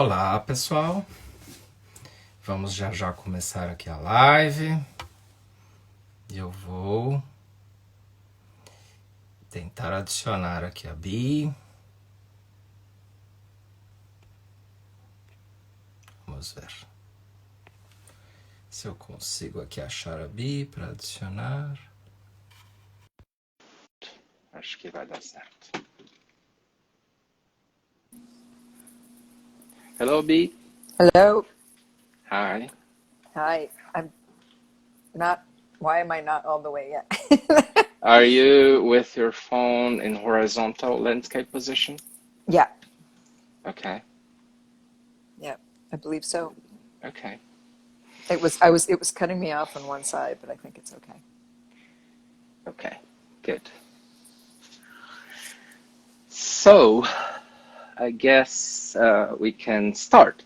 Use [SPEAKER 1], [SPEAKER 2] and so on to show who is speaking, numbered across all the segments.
[SPEAKER 1] Olá, pessoal. Vamos já já começar aqui a live. Eu vou tentar adicionar aqui a Bi. Vamos ver se eu consigo aqui achar a Bi para adicionar. Acho que vai dar certo. Hello, Bi.
[SPEAKER 2] Hello.
[SPEAKER 1] Hi.
[SPEAKER 2] Hi. I'm not. Why am I not all the way yet?
[SPEAKER 1] Are you with your phone in horizontal landscape position?
[SPEAKER 2] Yeah.
[SPEAKER 1] Okay.
[SPEAKER 2] Yeah. I believe so.
[SPEAKER 1] Okay.
[SPEAKER 2] It was cutting me off on one side, but I think it's okay.
[SPEAKER 1] Okay. Good. So, I guess we can start.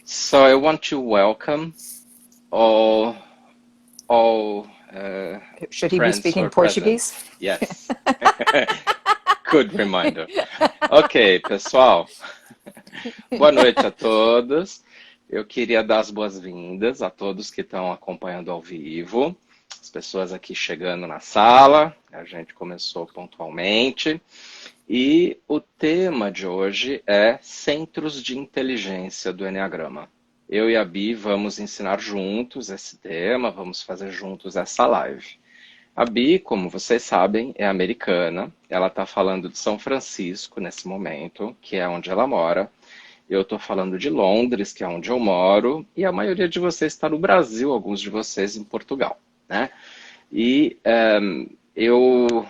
[SPEAKER 1] So I want to welcome all
[SPEAKER 2] Should he be
[SPEAKER 1] friends who
[SPEAKER 2] speaking
[SPEAKER 1] are present.
[SPEAKER 2] Portuguese?
[SPEAKER 1] Yes. Good reminder. Ok, pessoal. Boa noite a todos. Eu queria dar as boas-vindas a todos que estão acompanhando ao vivo, as pessoas aqui chegando na sala. A gente começou pontualmente. E o tema de hoje é Centros de Inteligência do Enneagrama. Eu e a Bi vamos ensinar juntos esse tema, vamos fazer juntos essa live. A Bi, como vocês sabem, é americana. Ela está falando de São Francisco nesse momento, que é onde ela mora. Eu estou falando de Londres, que é onde eu moro. E a maioria de vocês está no Brasil, alguns de vocês em Portugal, né? E eu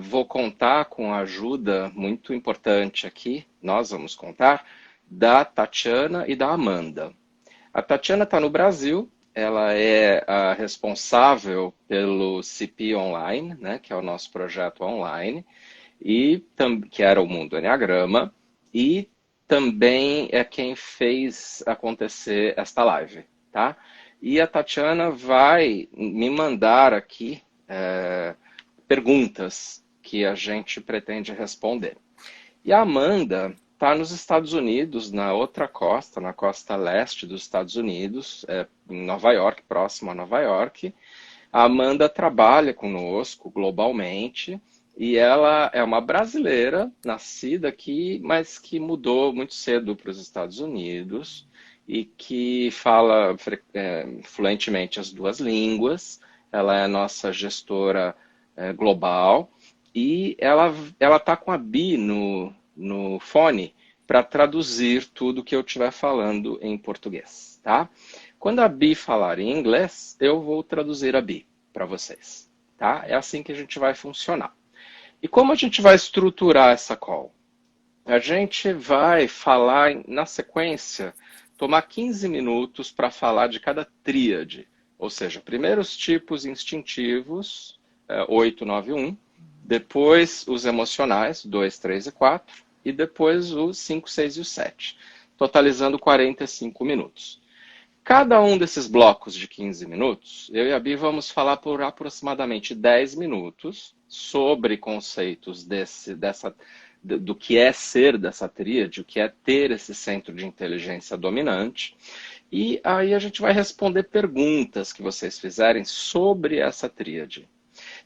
[SPEAKER 1] vou contar com a ajuda muito importante aqui, nós vamos contar, da Tatiana e da Amanda. A Tatiana está no Brasil, ela é a responsável pelo CP Online, né, que é o nosso projeto online, e que era o Mundo Enneagrama, e também é quem fez acontecer esta live, tá? E a Tatiana vai me mandar aqui perguntas que a gente pretende responder. E a Amanda está nos Estados Unidos, na outra costa, na costa leste dos Estados Unidos, em Nova York, próximo a Nova York. A Amanda trabalha conosco globalmente e ela é uma brasileira, nascida aqui, mas que mudou muito cedo para os Estados Unidos e que fala fluentemente as duas línguas. Ela é a nossa gestora global e ela tá com a Bi no fone para traduzir tudo que eu estiver falando em português, tá? Quando a Bi falar em inglês, eu vou traduzir a Bi para vocês, tá? É assim que a gente vai funcionar. E como a gente vai estruturar essa call? A gente vai falar na sequência, tomar 15 minutos para falar de cada tríade, ou seja, primeiro os tipos instintivos, 8, 9, 1, depois os emocionais, 2, 3 e 4, e depois os 5, 6 e o 7, totalizando 45 minutos. Cada um desses blocos de 15 minutos, eu e a Bi vamos falar por aproximadamente 10 minutos sobre conceitos do que é ser dessa tríade, o que é ter esse centro de inteligência dominante. E aí a gente vai responder perguntas que vocês fizerem sobre essa tríade.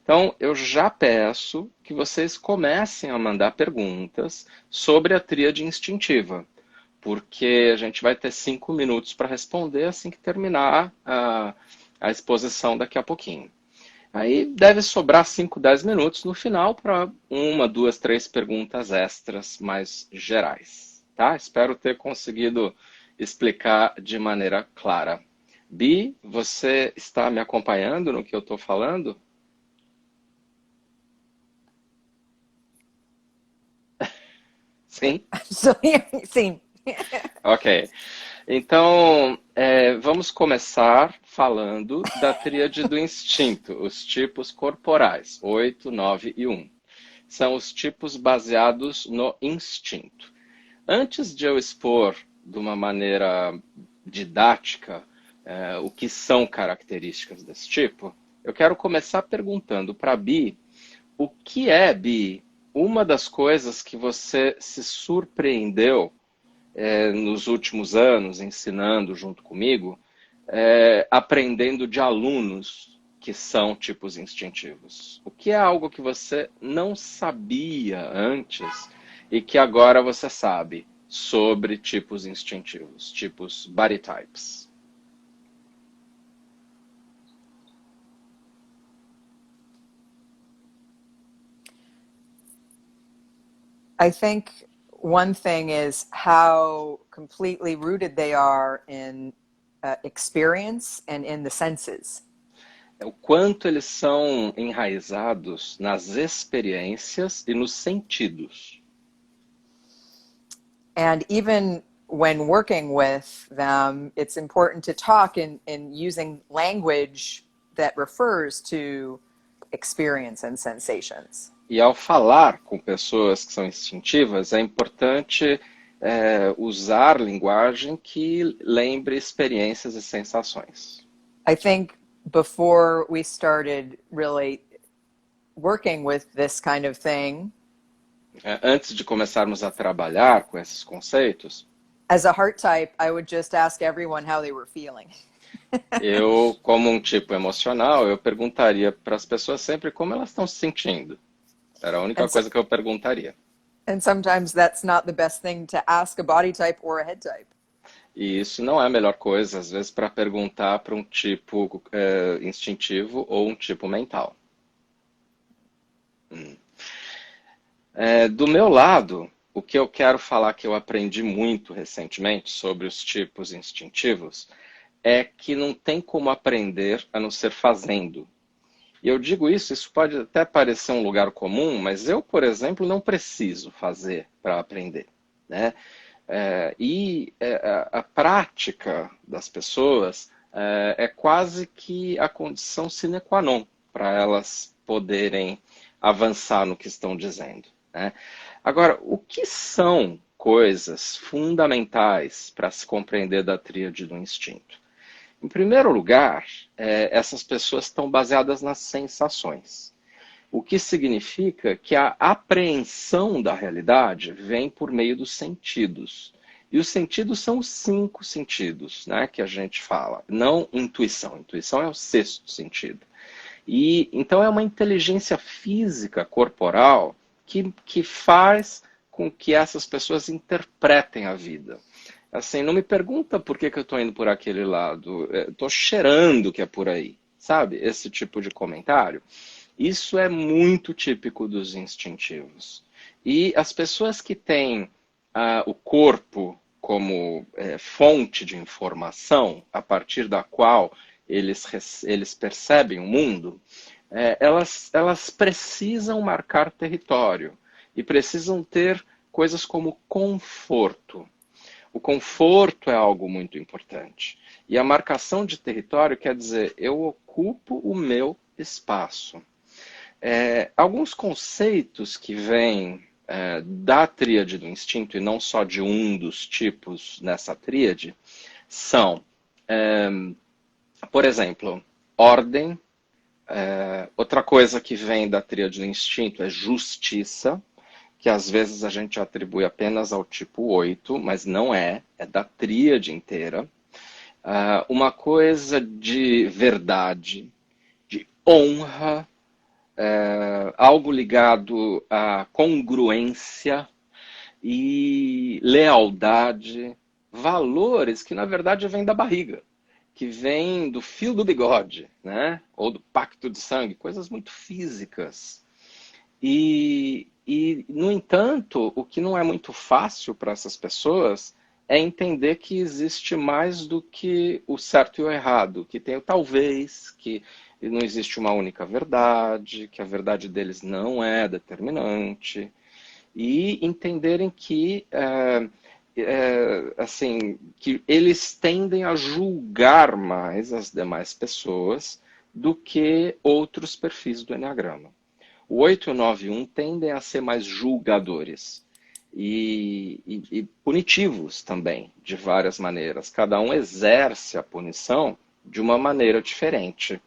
[SPEAKER 1] Então, eu já peço que vocês comecem a mandar perguntas sobre a tríade instintiva, porque a gente vai ter 5 minutos para responder assim que terminar a exposição daqui a pouquinho. Aí deve sobrar 5, 10 minutos no final para uma, duas, três perguntas extras mais gerais, tá? Espero ter conseguido explicar de maneira clara. Bi, você está me acompanhando no que eu estou falando? Sim?
[SPEAKER 2] Sim.
[SPEAKER 1] Ok. Então, vamos começar falando da tríade do instinto, os tipos corporais, 8, 9 e 1. São os tipos baseados no instinto. Antes de eu expor de uma maneira didática o que são características desse tipo, eu quero começar perguntando para a Bi, o que é, Bi, uma das coisas que você se surpreendeu nos últimos anos, ensinando junto comigo, aprendendo de alunos que são tipos instintivos. O que é algo que você não sabia antes e que agora você sabe sobre tipos instintivos, tipos body types.
[SPEAKER 2] I think one thing is how completely rooted they are in experience and in the senses.
[SPEAKER 1] É o quanto eles são enraizados nas experiências e nos sentidos.
[SPEAKER 2] And even when working with them, it's important to talk in using language that refers to experience and sensations.
[SPEAKER 1] E ao falar com pessoas que são instintivas, é importante usar linguagem que lembre experiências e sensações.
[SPEAKER 2] I think before we started really working with this kind of thing,
[SPEAKER 1] Antes de começarmos a trabalhar com esses conceitos,
[SPEAKER 2] as a heart type, I would just ask everyone how they were feeling.
[SPEAKER 1] eu, como um tipo emocional, eu perguntaria para as pessoas sempre como elas estão se sentindo. Era a única coisa que eu perguntaria.
[SPEAKER 2] And sometimes that's not the best thing to ask a body type or a head type.
[SPEAKER 1] E isso não é a melhor coisa, às vezes, para perguntar para um tipo instintivo ou um tipo mental. Do meu lado, o que eu quero falar que eu aprendi muito recentemente sobre os tipos instintivos é que não tem como aprender a não ser fazendo. E eu digo isso pode até parecer um lugar comum, mas eu, por exemplo, não preciso fazer para aprender, né? A prática das pessoas é quase que a condição sine qua non para elas poderem avançar no que estão dizendo, né? Agora, o que são coisas fundamentais para se compreender da tríade do instinto? Em primeiro lugar, essas pessoas estão baseadas nas sensações. O que significa que a apreensão da realidade vem por meio dos sentidos. E os sentidos são os 5 sentidos, né, que a gente fala, não intuição. Intuição é o 6º sentido. E então é uma inteligência física corporal que faz com que essas pessoas interpretem a vida. Assim, não me pergunta por que eu estou indo por aquele lado, estou cheirando que é por aí, sabe? Esse tipo de comentário. Isso é muito típico dos instintivos. E as pessoas que têm o corpo como fonte de informação, a partir da qual eles percebem o mundo, elas precisam marcar território e precisam ter coisas como conforto. O conforto é algo muito importante. E a marcação de território quer dizer, eu ocupo o meu espaço. Alguns conceitos que vêm da tríade do instinto, e não só de um dos tipos nessa tríade, são, por exemplo, ordem. Outra coisa que vem da tríade do instinto é justiça, que às vezes a gente atribui apenas ao tipo 8, mas não é da tríade inteira. Uma coisa de verdade, de honra, algo ligado à congruência e lealdade, valores que na verdade vêm da barriga, que vêm do fio do bigode, né? Ou do pacto de sangue, coisas muito físicas. E, no entanto, o que não é muito fácil para essas pessoas é entender que existe mais do que o certo e o errado, que tem o talvez, que não existe uma única verdade, que a verdade deles não é determinante, e entenderem que, assim, que eles tendem a julgar mais as demais pessoas do que outros perfis do Eneagrama. O 8 e o 9 e 1 tendem a ser mais julgadores e punitivos também, de várias maneiras. Cada um exerce a punição de uma maneira diferente.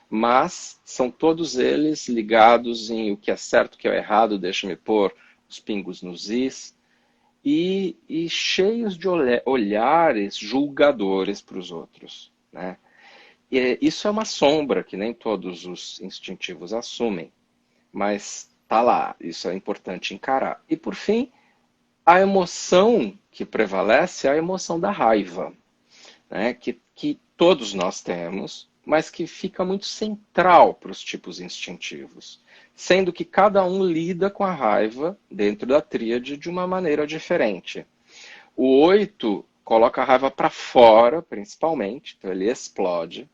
[SPEAKER 1] Mas são todos eles ligados em o que é certo, o que é errado, deixa-me pôr os pingos nos is. e cheios de olhares julgadores para os outros, né? E isso é uma sombra que nem todos os instintivos assumem, mas tá lá, isso é importante encarar. E por fim, a emoção que prevalece é a emoção da raiva, né? Que todos nós temos, mas que fica muito central para os tipos instintivos, sendo que cada um lida com a raiva dentro da tríade de uma maneira diferente. O 8 coloca a raiva para fora, principalmente, então ele explode.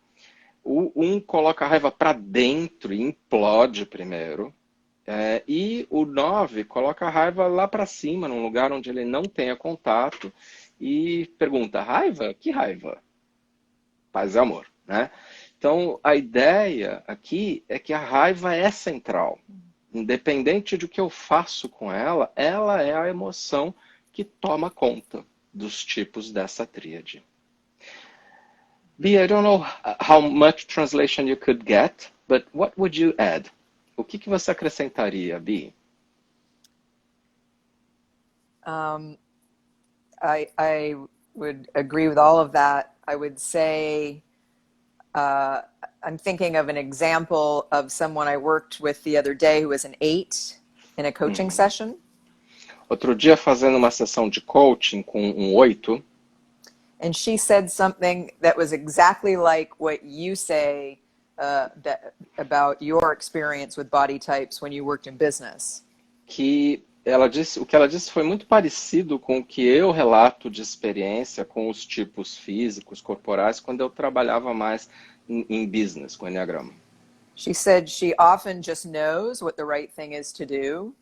[SPEAKER 1] O 1 coloca a raiva para dentro e implode primeiro. E o 9 coloca a raiva lá para cima, num lugar onde ele não tenha contato, e pergunta: raiva? Que raiva? Paz e amor, né? Então, a ideia aqui é que a raiva é central. Independente do que eu faço com ela, ela é a emoção que toma conta dos tipos dessa tríade. B, I don't know how much translation you could get, but what would you add? O que você acrescentaria, B?
[SPEAKER 2] I would agree with all of that. I would say I'm thinking of an example of someone I worked with the other day who was an 8 in a coaching session.
[SPEAKER 1] Outro dia, fazendo uma sessão de coaching com um 8,
[SPEAKER 2] and she said something that was exactly like what you say about your experience with body types when you worked in business.
[SPEAKER 1] que ela disse, o que ela disse foi muito parecido com o que eu relato de experiência com os tipos físicos, corporais, quando eu trabalhava mais em business, com o Enneagrama.
[SPEAKER 2] She said she often just knows what the right thing is to do.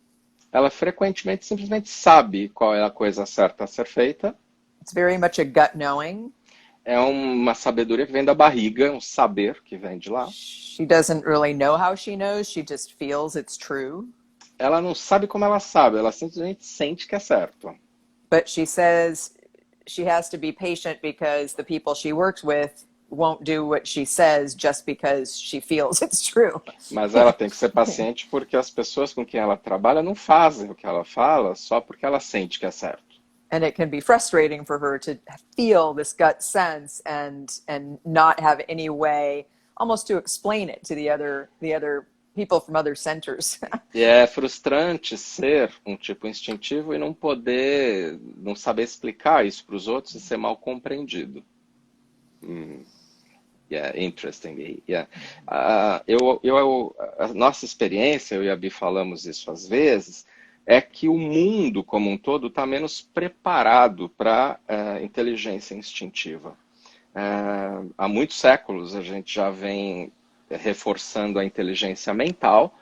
[SPEAKER 1] Ela frequentemente simplesmente sabe qual é a coisa certa a ser feita.
[SPEAKER 2] It's very much a gut knowing.
[SPEAKER 1] É uma sabedoria que vem da barriga, um saber que vem de lá.
[SPEAKER 2] She doesn't really know how she knows, she just feels it's true.
[SPEAKER 1] Ela não sabe como ela sabe, ela simplesmente sente que é certo.
[SPEAKER 2] But she says she has to be patient because the people she works with won't do what she says just because she feels it's true.
[SPEAKER 1] Mas ela tem que ser paciente porque as pessoas com quem ela trabalha não fazem o que ela fala só porque ela sente que é certo.
[SPEAKER 2] And it can be frustrating for her to feel this gut sense and not have any way almost to explain it to the other people from other centers.
[SPEAKER 1] E é frustrante ser um tipo instintivo e não saber explicar isso para os outros e ser mal compreendido. Yeah, interesting. Yeah. A nossa experiência, eu e a Bi falamos isso às vezes, é que o mundo como um todo está menos preparado para inteligência instintiva. Há muitos séculos a gente já vem reforçando a inteligência mental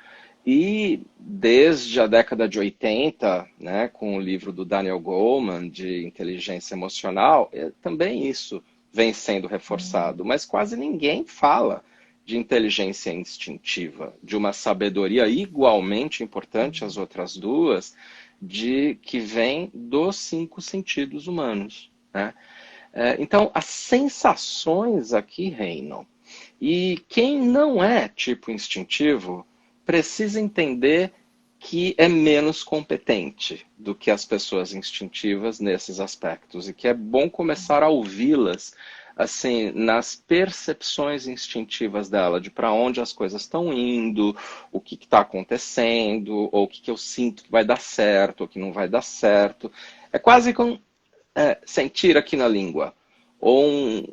[SPEAKER 1] e desde a década de 80, né, com o livro do Daniel Goleman de inteligência emocional, também isso vem sendo reforçado, mas quase ninguém fala de inteligência instintiva, de uma sabedoria igualmente importante às outras duas, que vem dos 5 sentidos humanos, né? Então, as sensações aqui reinam. E quem não é tipo instintivo precisa entender que é menos competente do que as pessoas instintivas nesses aspectos e que é bom começar a ouvi-las assim nas percepções instintivas dela, de para onde as coisas estão indo, o que está acontecendo, ou o que eu sinto que vai dar certo, ou que não vai dar certo. É quase como sentir aqui na língua. Ou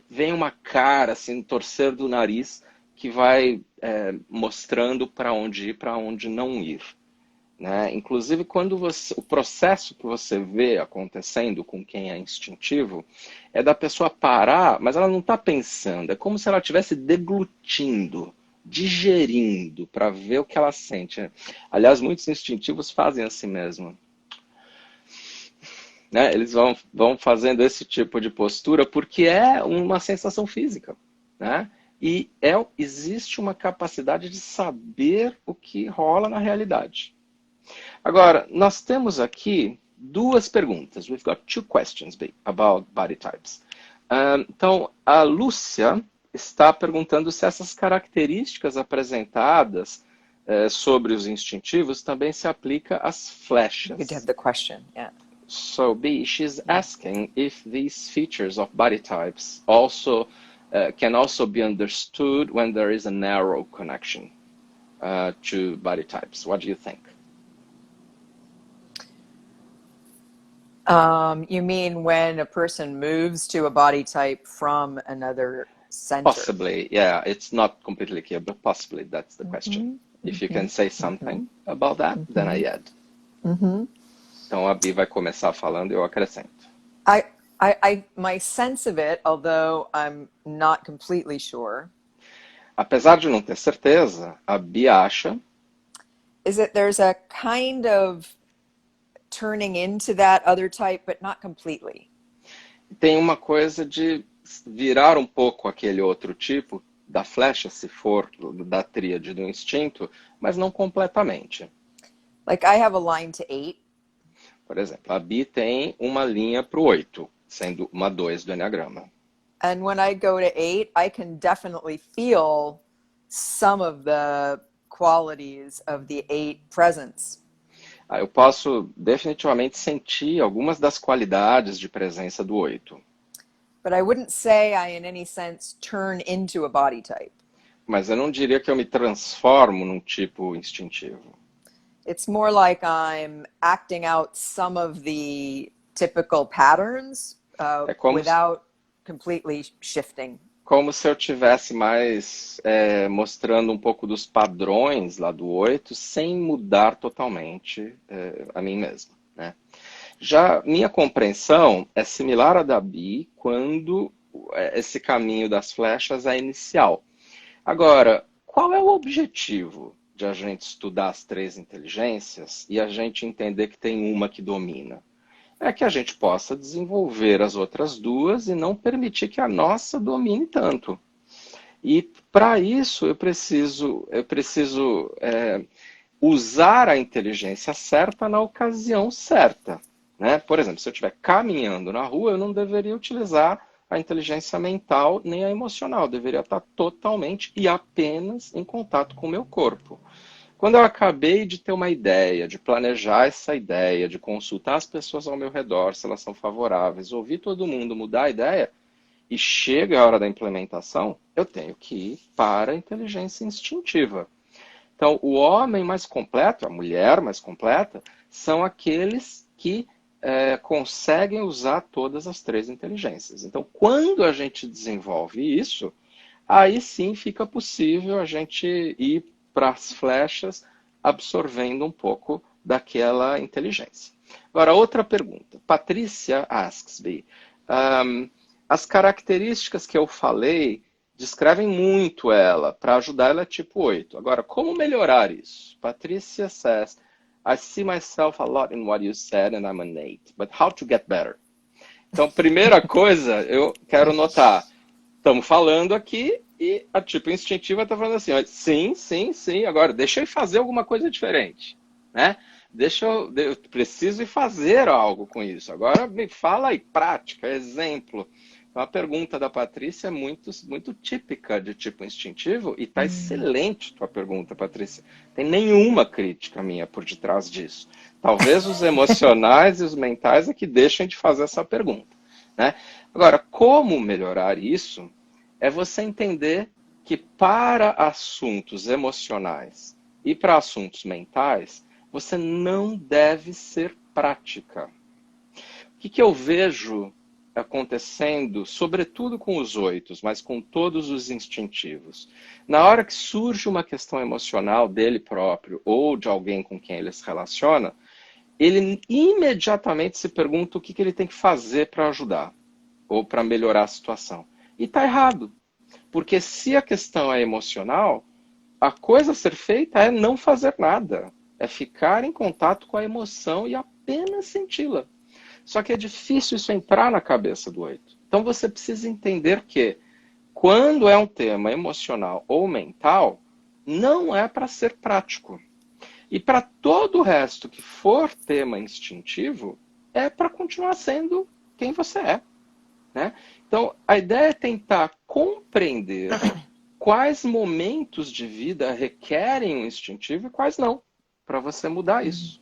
[SPEAKER 1] vem uma cara, assim, torcer do nariz que vai mostrando para onde ir, para onde não ir. Né? Inclusive, quando o processo que você vê acontecendo com quem é instintivo é da pessoa parar, mas ela não está pensando. É como se ela estivesse deglutindo, digerindo, para ver o que ela sente. Aliás, muitos instintivos fazem assim mesmo. Né? Eles vão fazendo esse tipo de postura porque é uma sensação física. Né? E existe uma capacidade de saber o que rola na realidade. Agora, nós temos aqui 2 perguntas. We've got 2 questions about body types. Então, a Lúcia está perguntando se essas características apresentadas sobre os instintivos também se aplica às
[SPEAKER 2] You could have
[SPEAKER 1] flechas.
[SPEAKER 2] the question. Yeah.
[SPEAKER 1] So B, she's asking if these features of body types also can also be understood when there is a narrow connection to body types. What do you think?
[SPEAKER 2] You mean when a person moves to a body type from another center?
[SPEAKER 1] Possibly, yeah. It's not completely clear, but possibly that's the question. If you can say something about that, then I add. Então a Bi vai começar falando e eu acrescento.
[SPEAKER 2] My sense of it, although I'm not completely sure,
[SPEAKER 1] Apesar de não ter certeza, a Bi acha
[SPEAKER 2] is that there's a kind of turning into that other type, but not completely.
[SPEAKER 1] tem uma coisa de virar um pouco aquele outro tipo da flecha, se for da tríade do instinto, mas não completamente.
[SPEAKER 2] Like I have a line to 8.
[SPEAKER 1] Por exemplo, a Bi tem uma linha para o 8, sendo uma 2 do Enneagrama.
[SPEAKER 2] And when I go to 8, I can definitely feel some of the qualities of the 8 presence.
[SPEAKER 1] Eu posso definitivamente sentir algumas das qualidades de presença do 8.
[SPEAKER 2] But I wouldn't say I, in any sense, turn into a body type.
[SPEAKER 1] Mas eu não diria que eu me transformo num tipo instintivo.
[SPEAKER 2] It's more like I'm acting out some of the typical patterns without completely shifting.
[SPEAKER 1] Como se eu tivesse mais mostrando um pouco dos padrões lá do 8, sem mudar totalmente a mim mesmo, né? Já minha compreensão é similar à da Bi quando esse caminho das flechas é inicial. Agora, qual é o objetivo de a gente estudar as 3 inteligências e a gente entender que tem uma que domina? É que a gente possa desenvolver as outras 2 e não permitir que a nossa domine tanto. E para isso eu preciso usar a inteligência certa na ocasião certa, né? Por exemplo, se eu estiver caminhando na rua, eu não deveria utilizar a inteligência mental nem a emocional. Eu deveria estar totalmente e apenas em contato com o meu corpo. Quando eu acabei de ter uma ideia, de planejar essa ideia, de consultar as pessoas ao meu redor, se elas são favoráveis, ouvir todo mundo, mudar a ideia, e chega a hora da implementação, eu tenho que ir para a inteligência instintiva. Então, o homem mais completo, a mulher mais completa, são aqueles que conseguem usar todas as 3 inteligências. Então, quando a gente desenvolve isso, aí sim fica possível a gente ir para as flechas, absorvendo um pouco daquela inteligência. Agora, outra pergunta. Patrícia asks me, as características que eu falei descrevem muito ela, para ajudar ela é tipo 8. Agora, como melhorar isso? Patrícia says, I see myself a lot in what you said and I'm an 8, but how to get better? Então, primeira coisa, eu quero notar, estamos falando aqui e a tipo instintiva está falando assim, sim, sim, sim, agora deixa eu fazer alguma coisa diferente, né? Eu preciso ir fazer algo com isso. Agora me fala aí, prática, exemplo. Então, a pergunta da Patrícia é muito, muito típica de tipo instintivo e está excelente tua pergunta, Patrícia. Tem nenhuma crítica minha por detrás disso. Talvez os emocionais e os mentais é que deixem de fazer essa pergunta, né? Agora, como melhorar isso é você entender que para assuntos emocionais e para assuntos mentais, você não deve ser prática. O que eu vejo acontecendo, sobretudo com os 8, mas com todos os instintivos? Na hora que surge uma questão emocional dele próprio ou de alguém com quem ele se relaciona, ele imediatamente se pergunta o que ele tem que fazer para ajudar ou para melhorar a situação. E está errado. Porque se a questão é emocional, a coisa a ser feita é não fazer nada. É ficar em contato com a emoção e apenas senti-la. Só que é difícil isso entrar na cabeça do 8. Então você precisa entender que quando é um tema emocional ou mental, não é para ser prático. E para todo o resto que for tema instintivo, é para continuar sendo quem você é, né? Então, a ideia é tentar compreender quais momentos de vida requerem um instintivo e quais não, para você mudar isso.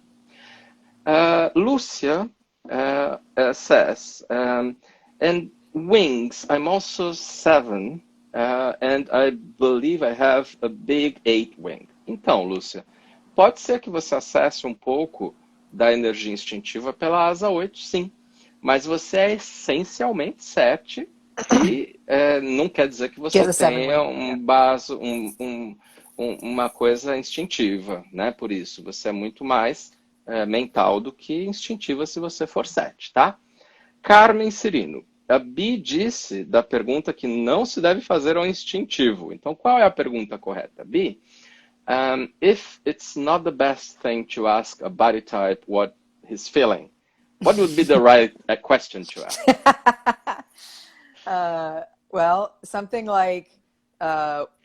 [SPEAKER 1] Lúcia says, and wings, I'm also 7, and I believe I have a big 8 wing. Então, Lúcia, pode ser que você acesse um pouco da energia instintiva pela asa 8, sim. Mas você é essencialmente 7 e não quer dizer que você tenha uma coisa instintiva, né? Por isso, você é muito mais mental do que instintiva se você for 7, tá? Carmen Cirino, a Bi disse da pergunta que não se deve fazer ao instintivo. Então, qual é a pergunta correta, Bi? If it's not the best thing to ask a body type what he's feeling, what would be the right question to ask?
[SPEAKER 2] Well, something like,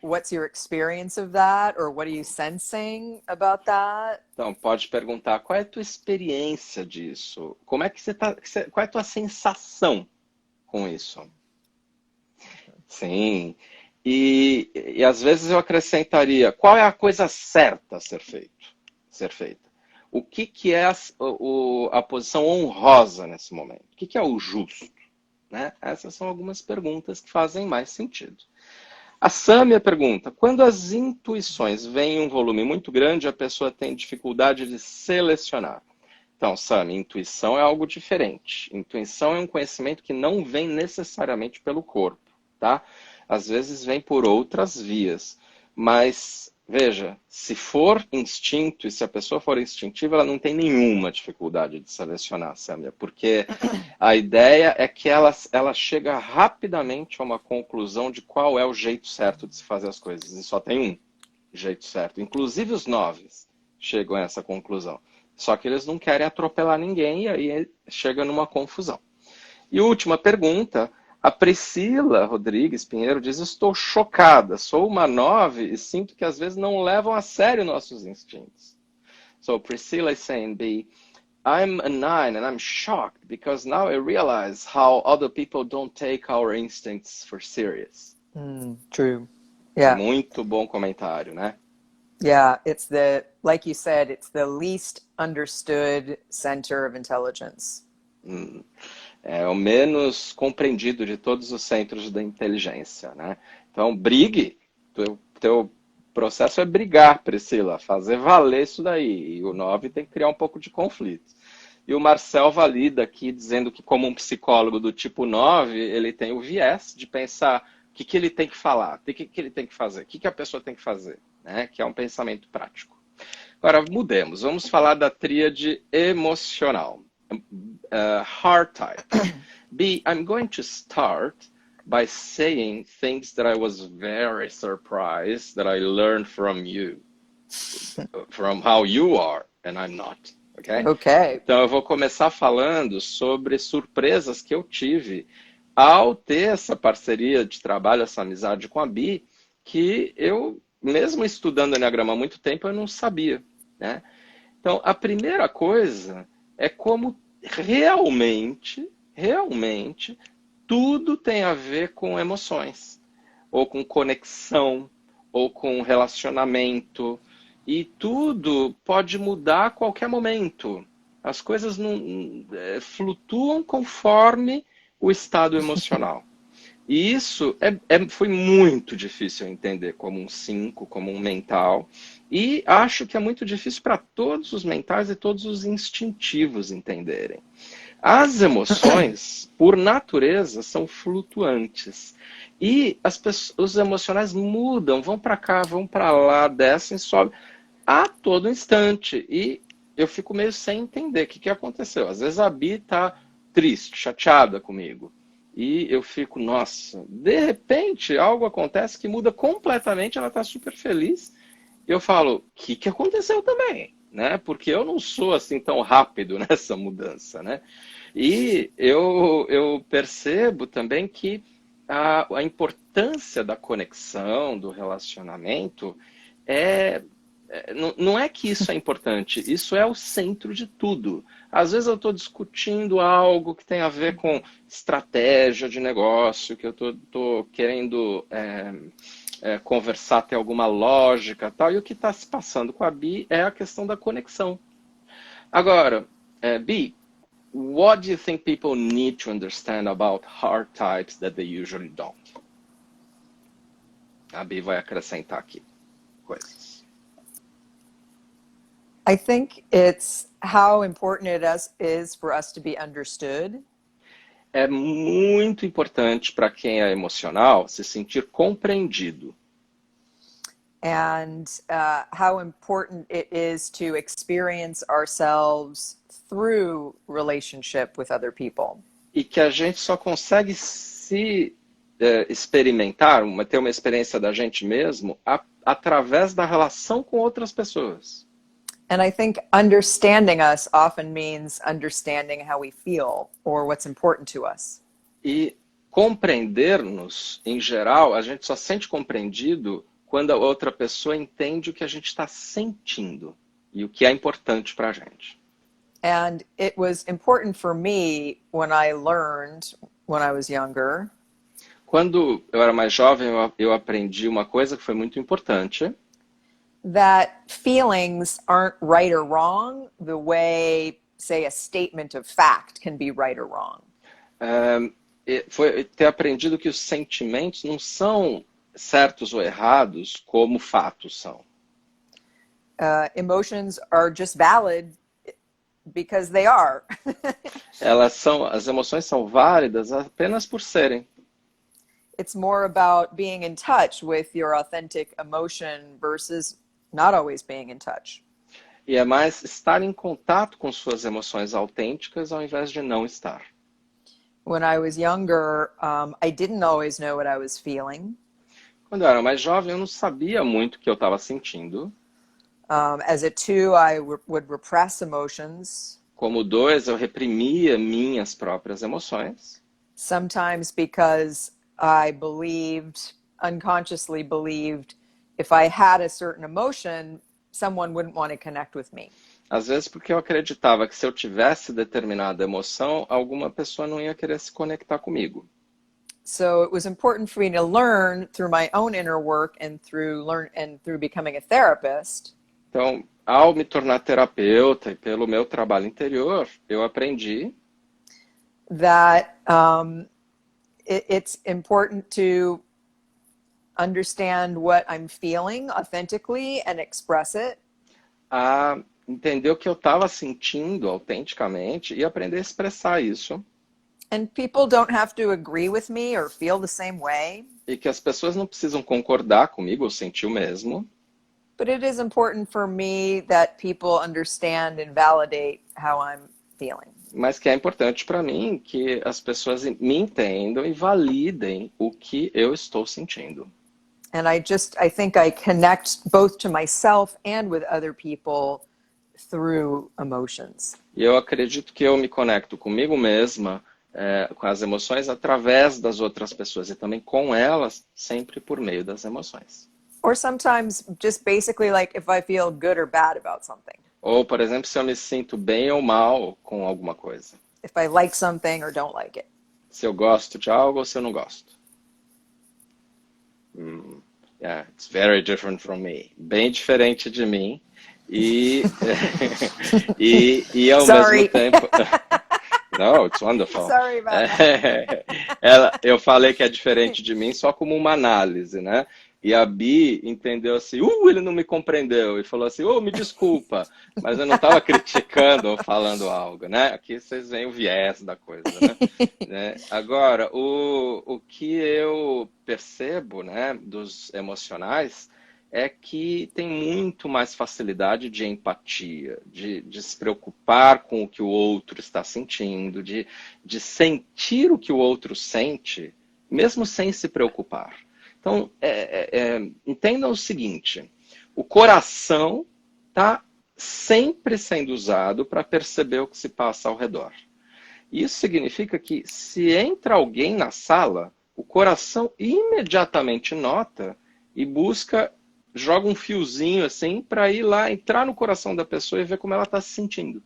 [SPEAKER 2] what's your experience of that? Or what are you sensing about that?
[SPEAKER 1] Então, pode perguntar, qual é a tua experiência disso? Como é que qual é a tua sensação com isso? Sim. E às vezes eu acrescentaria, qual é a coisa certa a ser feita? O que é a posição honrosa nesse momento? O que é o justo? Né? Essas são algumas perguntas que fazem mais sentido. A Sâmia pergunta, quando as intuições vêm em um volume muito grande, a pessoa tem dificuldade de selecionar. Então, Sâmia, intuição é algo diferente. Intuição é um conhecimento que não vem necessariamente pelo corpo, tá? Às vezes vem por outras vias. Mas, veja, se for instinto e se a pessoa for instintiva, ela não tem nenhuma dificuldade de selecionar, Sâmia, porque a ideia é que ela chega rapidamente a uma conclusão de qual é o jeito certo de se fazer as coisas. E só tem um jeito certo. Inclusive os 9 chegam a essa conclusão. Só que eles não querem atropelar ninguém e aí chega numa confusão. E última pergunta, a Priscila Rodrigues Pinheiro diz, estou chocada, sou uma 9 e sinto que às vezes não levam a sério nossos instintos. So Priscila is saying, B, I'm a 9 and I'm shocked because now I realize how other people don't take our instincts for serious.
[SPEAKER 2] True. Yeah.
[SPEAKER 1] Muito bom comentário, né?
[SPEAKER 2] Yeah, it's like you said, it's the least understood center of intelligence.
[SPEAKER 1] É o menos compreendido de todos os centros da inteligência, né? Então, brigue. Teu processo é brigar, Priscila, fazer valer isso daí. E o 9 tem que criar um pouco de conflito. E o Marcel valida aqui, dizendo que como um psicólogo do tipo 9, ele tem o viés de pensar o que ele tem que falar, o que ele tem que fazer, o que a pessoa tem que fazer, né? Que é um pensamento prático. Agora, mudemos. Vamos falar da tríade emocional. Heart type. B, I'm going to start by saying things that I was very surprised that I learned from you, from how you are, and I'm not. Okay?
[SPEAKER 2] Okay.
[SPEAKER 1] Então eu vou começar falando sobre surpresas que eu tive ao ter essa parceria de trabalho, essa amizade com a Bi, que eu, mesmo estudando Enneagrama há muito tempo, eu não sabia, né? Então, a primeira coisa é como realmente, tudo tem a ver com emoções, ou com conexão, ou com relacionamento, e tudo pode mudar a qualquer momento. As coisas não flutuam conforme o estado emocional. E isso foi muito difícil entender como um 5, como um mental. E acho que é muito difícil para todos os mentais e todos os instintivos entenderem. As emoções, por natureza, são flutuantes. E os emocionais mudam, vão para cá, vão para lá, descem, sobem, a todo instante. E eu fico meio sem entender o que aconteceu. Às vezes a Bi está triste, chateada comigo. E eu fico, nossa, de repente algo acontece que muda completamente, ela está super feliz. E eu falo, o que aconteceu também? Né? Porque eu não sou assim tão rápido nessa mudança, né? E eu percebo também que a importância da conexão, do relacionamento, é Não é que isso é importante, isso é o centro de tudo. Às vezes eu estou discutindo algo que tem a ver com estratégia de negócio, que eu estou querendo conversar, ter alguma lógica tal, e o que está se passando com a Bi é a questão da conexão. Agora, Bi, what do you think people need to understand about hard types that they usually don't? A Bi vai acrescentar aqui coisas.
[SPEAKER 2] I think it's how important is for us to be understood.
[SPEAKER 1] É muito importante para quem é emocional se sentir compreendido.
[SPEAKER 2] And how important it is to experience ourselves through relationship with other people.
[SPEAKER 1] E que a gente só consegue se experimentar, ter uma experiência da gente mesmo, através da relação com outras pessoas.
[SPEAKER 2] And I think understanding us often means understanding how we feel or what's important to us.
[SPEAKER 1] E compreender-nos, em geral, a gente só sente compreendido quando a outra pessoa entende o que a gente está sentindo e o que é importante para a gente.
[SPEAKER 2] And it was important for me when I learned when I was younger.
[SPEAKER 1] Quando eu era mais jovem, eu aprendi uma coisa que foi muito importante.
[SPEAKER 2] That feelings aren't right or wrong the way, say, a statement of fact can be right or wrong.
[SPEAKER 1] Foi ter aprendido que os sentimentos não são certos ou errados como fatos são.
[SPEAKER 2] Emotions are just valid because they are.
[SPEAKER 1] As emoções são válidas apenas por serem.
[SPEAKER 2] It's more about being in touch with your authentic emotion versus not always being in touch.
[SPEAKER 1] E é mais estar em contato com suas emoções autênticas ao invés de não estar.
[SPEAKER 2] When I was younger, I didn't always know what I was feeling.
[SPEAKER 1] Quando eu era mais jovem, eu não sabia muito o que eu estava sentindo.
[SPEAKER 2] As a two, I would repress emotions.
[SPEAKER 1] Como dois, eu reprimia minhas próprias emoções.
[SPEAKER 2] Sometimes because I unconsciously believed, if I had a certain emotion, someone wouldn't want to connect with me.
[SPEAKER 1] Às vezes porque eu acreditava que se eu tivesse determinada emoção, alguma pessoa não ia querer se conectar comigo.
[SPEAKER 2] So it was important for me to learn through my own inner work and through becoming a therapist.
[SPEAKER 1] Então, ao me tornar terapeuta e pelo meu trabalho interior, eu aprendi
[SPEAKER 2] that it's important to understand what I'm feeling authentically and express it.
[SPEAKER 1] A entender o que eu estava sentindo autenticamente e aprender a expressar isso.
[SPEAKER 2] And people don't have to agree with me or feel the same way.
[SPEAKER 1] E que as pessoas não precisam concordar comigo ou sentir o mesmo.
[SPEAKER 2] But it is important for me that people understand and validate how I'm feeling.
[SPEAKER 1] Mas que é importante para mim que as pessoas me entendam e validem o que eu estou sentindo.
[SPEAKER 2] And I think I connect both to myself and with other people through emotions.
[SPEAKER 1] E eu acredito que eu me conecto comigo mesma, com as emoções, através das outras pessoas e também com elas, sempre por meio das emoções.
[SPEAKER 2] Or sometimes just basically like if I feel good or bad about something.
[SPEAKER 1] Ou, por exemplo, se eu me sinto bem ou mal com alguma coisa.
[SPEAKER 2] If I like something or don't like it.
[SPEAKER 1] Se eu gosto de algo ou se eu não gosto. Yeah, it's very different from me. Bem diferente de mim. E ao
[SPEAKER 2] Sorry.
[SPEAKER 1] mesmo tempo... No, it's wonderful.
[SPEAKER 2] Sorry about that.
[SPEAKER 1] Eu falei que é diferente de mim só como uma análise, né? E a Bi entendeu assim, ele não me compreendeu. E falou assim, me desculpa. Mas eu não estava criticando ou falando algo, né? Aqui vocês veem o viés da coisa, né? Agora, o que eu percebo, né, dos emocionais é que tem muito mais facilidade de empatia, de se preocupar com o que o outro está sentindo, de sentir o que o outro sente, mesmo sem se preocupar. Então, entendam o seguinte, o coração está sempre sendo usado para perceber o que se passa ao redor. Isso significa que se entra alguém na sala, o coração imediatamente nota e busca joga um fiozinho assim para ir lá, entrar no coração da pessoa e ver como ela está se sentindo.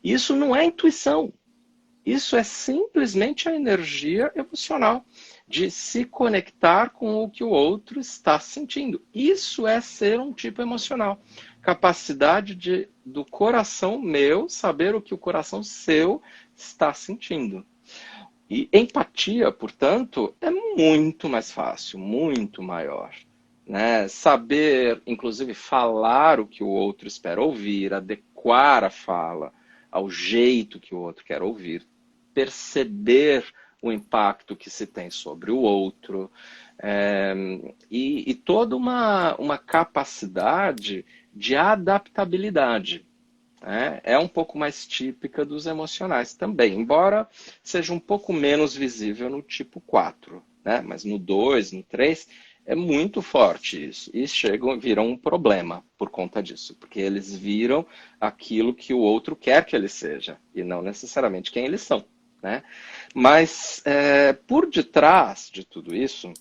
[SPEAKER 1] Isso não é intuição. Isso é simplesmente a energia emocional de se conectar com o que o outro está sentindo. Isso é ser um tipo emocional. Capacidade do coração meu saber o que o coração seu está sentindo. E empatia, portanto, é muito mais fácil, muito maior. Né? Saber, inclusive, falar o que o outro espera ouvir, adequar a fala ao jeito que o outro quer ouvir, perceber o impacto que se tem sobre o outro, e toda uma capacidade de adaptabilidade. É um pouco mais típica dos emocionais também, embora seja um pouco menos visível no tipo 4, né? Mas no 2, no 3, é muito forte isso. E viram um problema por conta disso, porque eles viram aquilo que o outro quer que ele seja, e não necessariamente quem eles são. Né? Mas por detrás de tudo isso,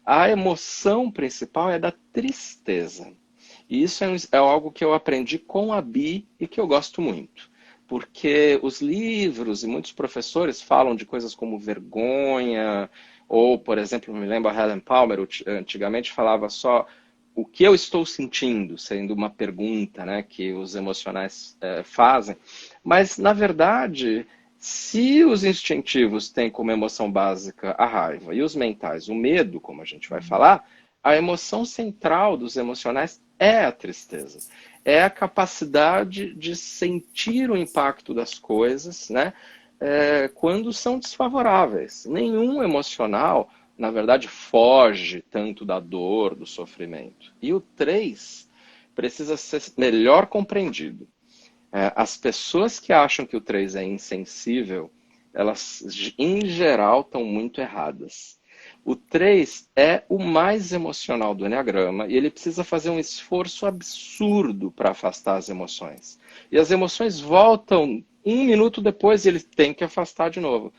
[SPEAKER 1] a emoção principal é da tristeza. E isso é algo que eu aprendi com a Bi e que eu gosto muito. Porque os livros e muitos professores falam de coisas como vergonha, ou, por exemplo, me lembro a Helen Palmer, antigamente falava só o que eu estou sentindo, sendo uma pergunta, né, que os emocionais fazem. Mas, na verdade, se os instintivos têm como emoção básica a raiva e os mentais o medo, como a gente vai falar, a emoção central dos emocionais é a tristeza. É a capacidade de sentir o impacto das coisas, né, quando são desfavoráveis. Nenhum emocional, na verdade, foge tanto da dor, do sofrimento. E o 3 precisa ser melhor compreendido. As pessoas que acham que o 3 é insensível, elas, em geral, estão muito erradas. O 3 é o mais emocional do Enneagrama e ele precisa fazer um esforço absurdo para afastar as emoções. E as emoções voltam 1 minuto depois e ele tem que afastar de novo.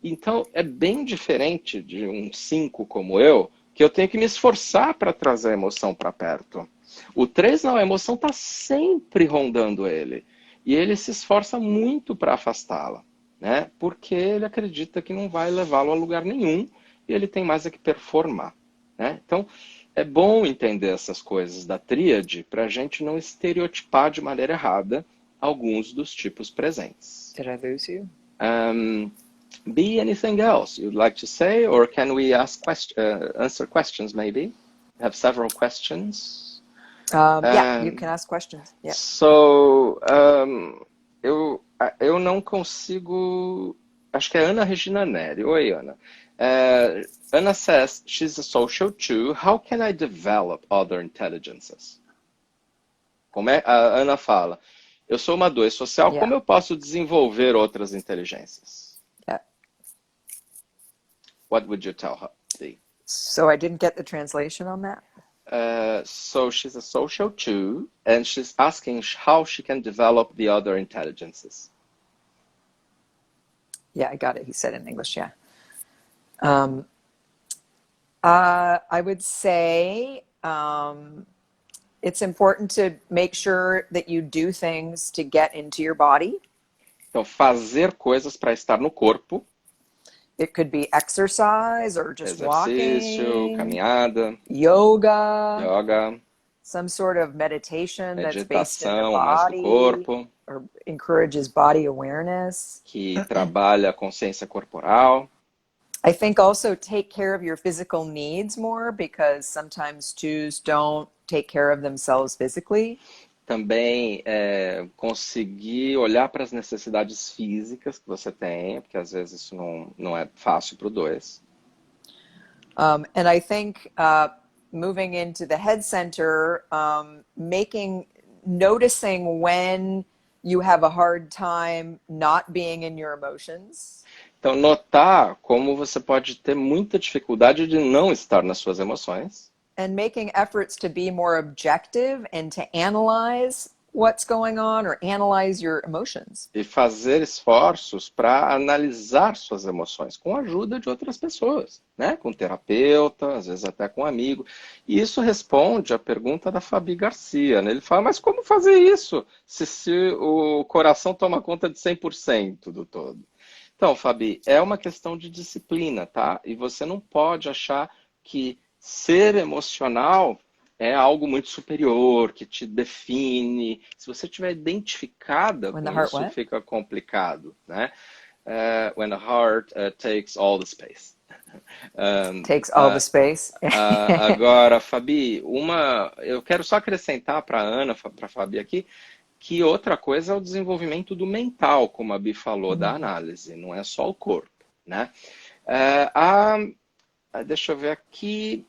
[SPEAKER 1] Então, é bem diferente de um 5 como eu, que eu tenho que me esforçar para trazer a emoção para perto. O 3 não, a emoção está sempre rondando ele. E ele se esforça muito para afastá-la, né? Porque ele acredita que não vai levá-lo a lugar nenhum e ele tem mais é que performar. Né? Então, é bom entender essas coisas da tríade para a gente não estereotipar de maneira errada alguns dos tipos presentes.
[SPEAKER 2] Did I lose you?
[SPEAKER 1] Be anything else you'd like to say, or can we answer questions maybe? We have several questions.
[SPEAKER 2] Yeah, you can ask questions. Yeah.
[SPEAKER 1] So, eu não consigo. Acho que é Ana Regina Neri. Oi, Ana. Anna says she's a social too. How can I develop other intelligences? A Ana fala, eu sou uma 2 social,
[SPEAKER 2] Yeah.
[SPEAKER 1] como eu posso desenvolver outras inteligências?
[SPEAKER 2] Yeah.
[SPEAKER 1] What would you tell her?
[SPEAKER 2] So I didn't get the translation on that.
[SPEAKER 1] So she's a social too, and she's asking how she can develop the other intelligences.
[SPEAKER 2] Yeah, I got it. He said in English, yeah. I would say it's important to make sure that you do things to get into your body.
[SPEAKER 1] Então, fazer coisas para estar no corpo.
[SPEAKER 2] It could be exercise or just
[SPEAKER 1] Exercício,
[SPEAKER 2] walking,
[SPEAKER 1] caminhada,
[SPEAKER 2] yoga,
[SPEAKER 1] yoga,
[SPEAKER 2] some sort of meditation that's based in the
[SPEAKER 1] meditação mais do
[SPEAKER 2] body
[SPEAKER 1] corpo,
[SPEAKER 2] or encourages body awareness.
[SPEAKER 1] que trabalha a consciência corporal.
[SPEAKER 2] I think also take care of your physical needs more because sometimes twos don't take care of themselves physically.
[SPEAKER 1] Também conseguir olhar para as necessidades físicas que você tem, porque às vezes isso não é fácil para o 2.
[SPEAKER 2] And I think moving into the head center, noticing when you have a hard time not being in your emotions.
[SPEAKER 1] Então, notar como você pode ter muita dificuldade de não estar nas suas emoções.
[SPEAKER 2] And making efforts to be more objective and to analyze what's going on or analyze your emotions.
[SPEAKER 1] E fazer esforços para analisar suas emoções com a ajuda de outras pessoas, né? Com terapeuta, às vezes até com um amigo. E isso responde à pergunta da Fabi Garcia, né? Ele fala, mas como fazer isso se o coração toma conta de 100% do todo? Então, Fabi, é uma questão de disciplina, tá? E você não pode achar que ser emocional é algo muito superior, que te define. Se você estiver identificada
[SPEAKER 2] When the
[SPEAKER 1] com
[SPEAKER 2] heart
[SPEAKER 1] isso,
[SPEAKER 2] what?
[SPEAKER 1] fica complicado, né? When the heart takes all the space.
[SPEAKER 2] Takes all the space.
[SPEAKER 1] Agora, Fabi, eu quero só acrescentar para a Ana, para a Fabi aqui, que outra coisa é o desenvolvimento do mental, como a Bi falou, da análise, não é só o corpo, né? Deixa eu ver aqui.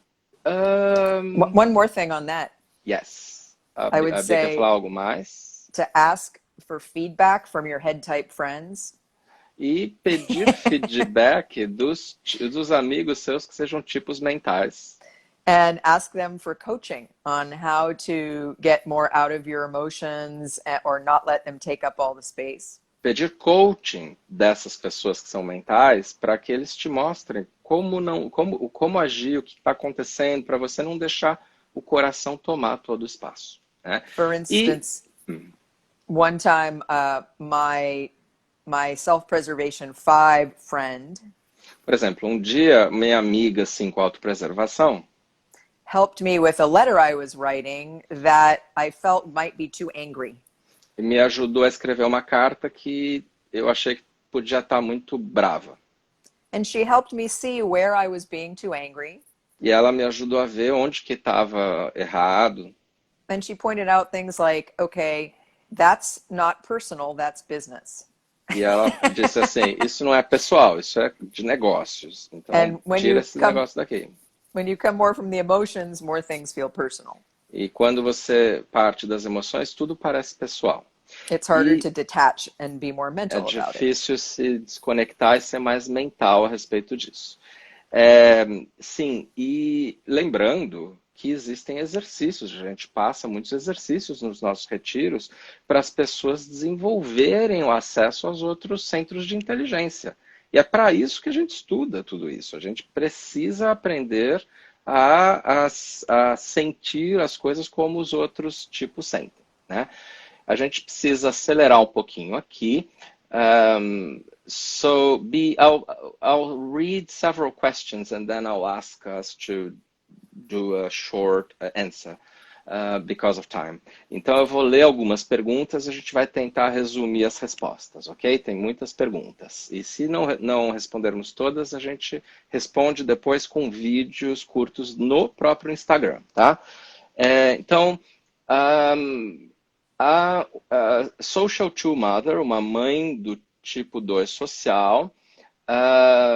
[SPEAKER 2] One more thing on that.
[SPEAKER 1] Yes. A
[SPEAKER 2] I would
[SPEAKER 1] Bi quer falar
[SPEAKER 2] say
[SPEAKER 1] algo mais?
[SPEAKER 2] to ask for feedback from your head type friends.
[SPEAKER 1] E pedir feedback dos amigos seus que sejam tipos mentais.
[SPEAKER 2] And ask them for coaching on how to get more out of your emotions or not let them take up all the space.
[SPEAKER 1] Pedir coaching dessas pessoas que são mentais para que eles te mostrem como agir, o que está acontecendo, para você não deixar o coração tomar todo o espaço, né?
[SPEAKER 2] For instance, one time my self-preservation 5 friend
[SPEAKER 1] Por exemplo, um dia minha amiga assim, com autopreservação
[SPEAKER 2] helped me with a letter I was writing that I felt might be too angry.
[SPEAKER 1] me ajudou a escrever uma carta que eu achei que podia estar muito brava.
[SPEAKER 2] And she helped me see where I was being too angry.
[SPEAKER 1] E ela me ajudou a ver onde que estava errado.
[SPEAKER 2] And she pointed out things like, okay, that's not personal, that's business.
[SPEAKER 1] E ela disse assim, isso não é pessoal, isso é de negócios. Então, tira esse negócio daqui.
[SPEAKER 2] When you come more from the emotions, more things feel personal.
[SPEAKER 1] E quando você parte das emoções, tudo parece pessoal.
[SPEAKER 2] It's harder to detach and be more mental about it.
[SPEAKER 1] É difícil se desconectar e ser mais mental a respeito disso. Sim, e lembrando que existem exercícios, a gente passa muitos exercícios nos nossos retiros para as pessoas desenvolverem o acesso aos outros centros de inteligência. E é para isso que a gente estuda tudo isso. A gente precisa aprender a sentir as coisas como os outros tipos sentem, né? A gente precisa acelerar um pouquinho aqui. So I'll read several questions and then I'll ask us to do a short answer because of time. Então eu vou ler algumas perguntas e a gente vai tentar resumir as respostas, ok? Tem muitas perguntas. E se não respondermos todas, a gente responde depois com vídeos curtos no próprio Instagram, tá? Então, a Social 2 Mother, uma mãe do tipo 2 social,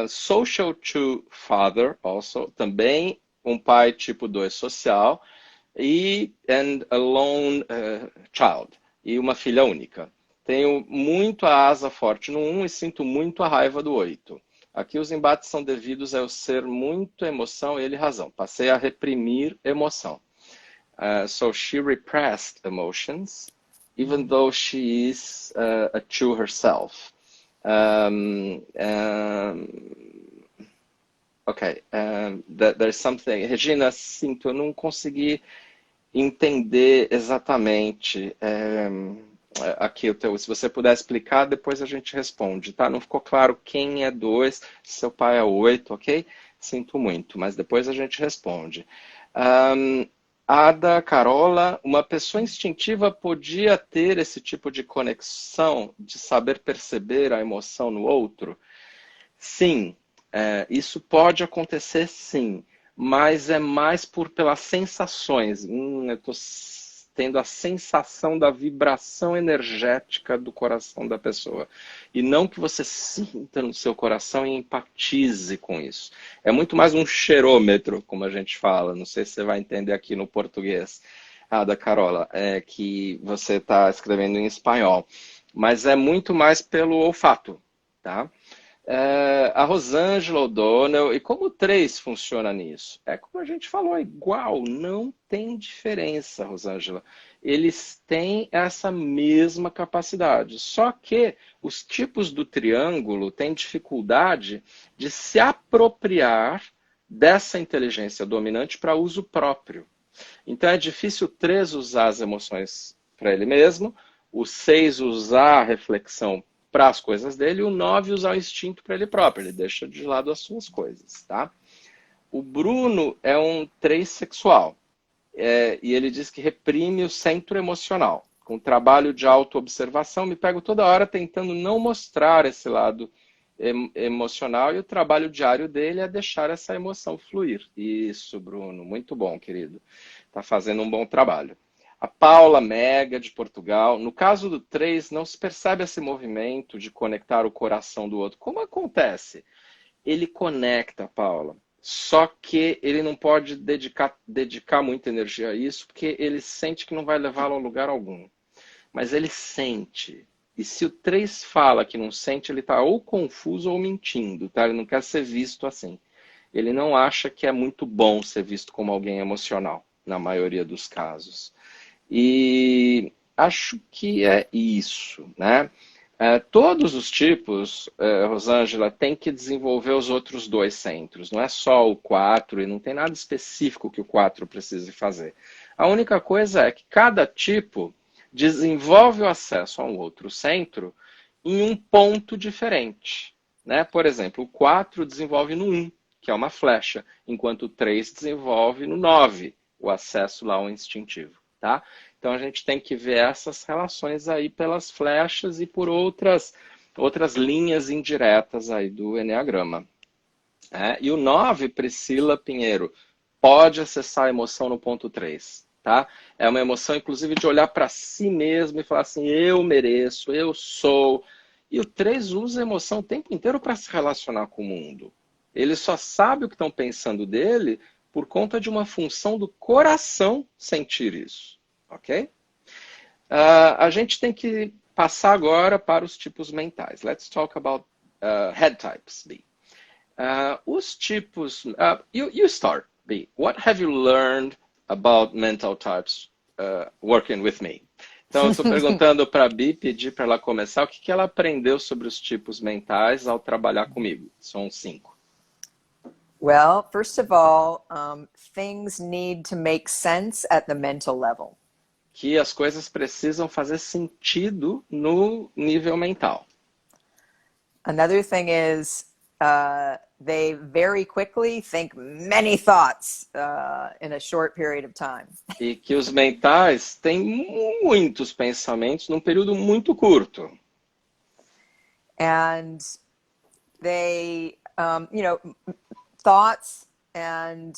[SPEAKER 1] Social 2 Father, also, também um pai tipo 2 social, and a lone child, e uma filha única. Tenho muito a asa forte no 1 e sinto muito a raiva do 8. Aqui os embates são devidos a eu ser muito emoção e ele razão. Passei a reprimir emoção. So she repressed emotions, even though she is a 2 herself. Ok, there's something. Regina, sinto, eu não consegui entender exatamente aqui o teu. Se você puder explicar, depois a gente responde, tá? Não ficou claro quem é 2, seu pai é 8, ok? Sinto muito, mas depois a gente responde. Ada, Carola, uma pessoa instintiva podia ter esse tipo de conexão, de saber perceber a emoção no outro? Sim, isso pode acontecer sim, mas é mais pelas sensações. Eu estou tendo a sensação da vibração energética do coração da pessoa. E não que você sinta no seu coração e empatize com isso. É muito mais um cheirômetro, como a gente fala. Não sei se você vai entender aqui no português, da Carola, que você está escrevendo em espanhol. Mas é muito mais pelo olfato, tá? A Rosângela O'Donnell, e como o 3 funciona nisso? É como a gente falou, é igual, não tem diferença, Rosângela. Eles têm essa mesma capacidade, só que os tipos do triângulo têm dificuldade de se apropriar dessa inteligência dominante para uso próprio. Então é difícil o 3 usar as emoções para ele mesmo, o 6 usar a reflexão para as coisas dele, e o 9 usar o instinto para ele próprio, ele deixa de lado as suas coisas, tá? O Bruno é um 3 sexual, e ele diz que reprime o centro emocional. Com o trabalho de autoobservação, me pego toda hora tentando não mostrar esse lado emocional, e o trabalho diário dele é deixar essa emoção fluir. Isso, Bruno, muito bom, querido. Está fazendo um bom trabalho. A Paula Mega, de Portugal. No caso do 3, não se percebe esse movimento de conectar o coração do outro. Como acontece? Ele conecta, Paula. Só que ele não pode dedicar muita energia a isso, porque ele sente que não vai levá-lo a lugar algum. Mas ele sente. E se o 3 fala que não sente, ele está ou confuso ou mentindo, tá? Ele não quer ser visto assim. Ele não acha que é muito bom ser visto como alguém emocional, na maioria dos casos. E acho que é isso, né? Todos os tipos, Rosângela, tem que desenvolver os outros dois centros. Não é só o 4 e não tem nada específico que o 4 precise fazer. A única coisa é que cada tipo desenvolve o acesso a um outro centro em um ponto diferente, né? Por exemplo, o 4 desenvolve no 1, que é uma flecha, enquanto o 3 desenvolve no 9, o acesso lá ao instintivo, tá? Então a gente tem que ver essas relações aí pelas flechas e por outras linhas indiretas aí do Eneagrama. E o 9, Priscila Pinheiro, pode acessar a emoção no ponto 3. Tá? É uma emoção, inclusive, de olhar para si mesmo e falar assim, eu mereço, eu sou. E o 3 usa a emoção o tempo inteiro para se relacionar com o mundo. Ele só sabe o que estão pensando dele por conta de uma função do coração sentir isso. Ok? A gente tem que passar agora para os tipos mentais. Let's talk about head types, B. Os tipos... you start, B. What have you learned about mental types working with me? Então, eu estou perguntando para a Bi, pedir para ela começar, o que ela aprendeu sobre os tipos mentais ao trabalhar comigo. São 5.
[SPEAKER 2] Well, first of all, things need to make sense at the mental level.
[SPEAKER 1] Que as coisas precisam fazer sentido no nível mental.
[SPEAKER 2] Another thing is they very quickly think many thoughts in a short period of time.
[SPEAKER 1] E que os mentais têm muitos pensamentos num período muito curto.
[SPEAKER 2] And they, thoughts and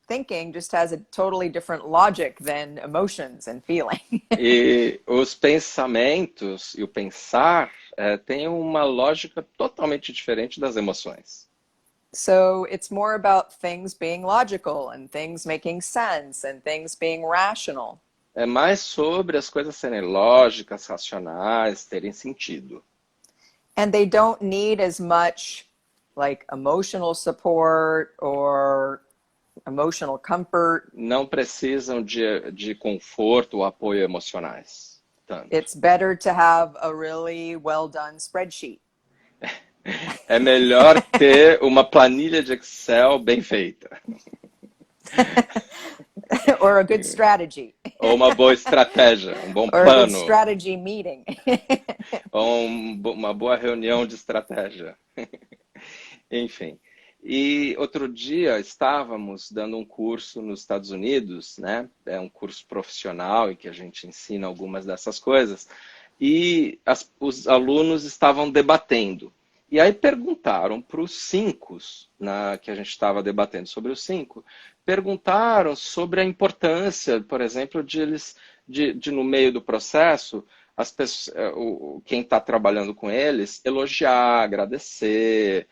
[SPEAKER 2] thinking just has a totally different logic than emotions and feeling.
[SPEAKER 1] E os pensamentos e o pensar têm uma lógica totalmente diferente das emoções.
[SPEAKER 2] So it's more about things being logical and things making sense and things being rational.
[SPEAKER 1] É mais sobre as coisas serem lógicas, racionais, terem sentido.
[SPEAKER 2] And they don't need as much like emotional support or emotional comfort.
[SPEAKER 1] Não precisam de conforto ou apoio emocionais. Tanto.
[SPEAKER 2] It's better to have a really well done spreadsheet.
[SPEAKER 1] É melhor ter uma planilha de Excel bem feita.
[SPEAKER 2] Or a good strategy.
[SPEAKER 1] Ou uma boa estratégia, um bom
[SPEAKER 2] Or a
[SPEAKER 1] plano.
[SPEAKER 2] good strategy meeting.
[SPEAKER 1] Ou uma boa reunião de estratégia. Enfim. E outro dia estávamos dando um curso nos Estados Unidos, né? É um curso profissional em que a gente ensina algumas dessas coisas. E os alunos estavam debatendo. E aí perguntaram para os 5, que a gente estava debatendo sobre os 5, perguntaram sobre a importância, por exemplo, de no meio do processo, as pessoas, quem está trabalhando com eles, elogiar, agradecer,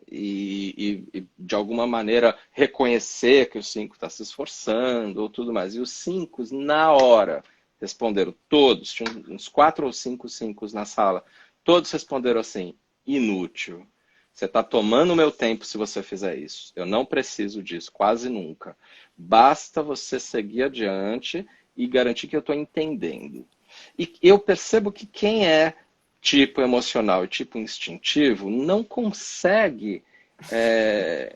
[SPEAKER 1] e de alguma maneira reconhecer que o 5 está se esforçando ou tudo mais. E os 5, na hora, responderam todos, tinha uns 4 ou 5 5 na sala, todos responderam assim, inútil. Você está tomando o meu tempo se você fizer isso. Eu não preciso disso, quase nunca. Basta você seguir adiante e garantir que eu estou entendendo. E eu percebo que quem é tipo emocional e tipo instintivo não consegue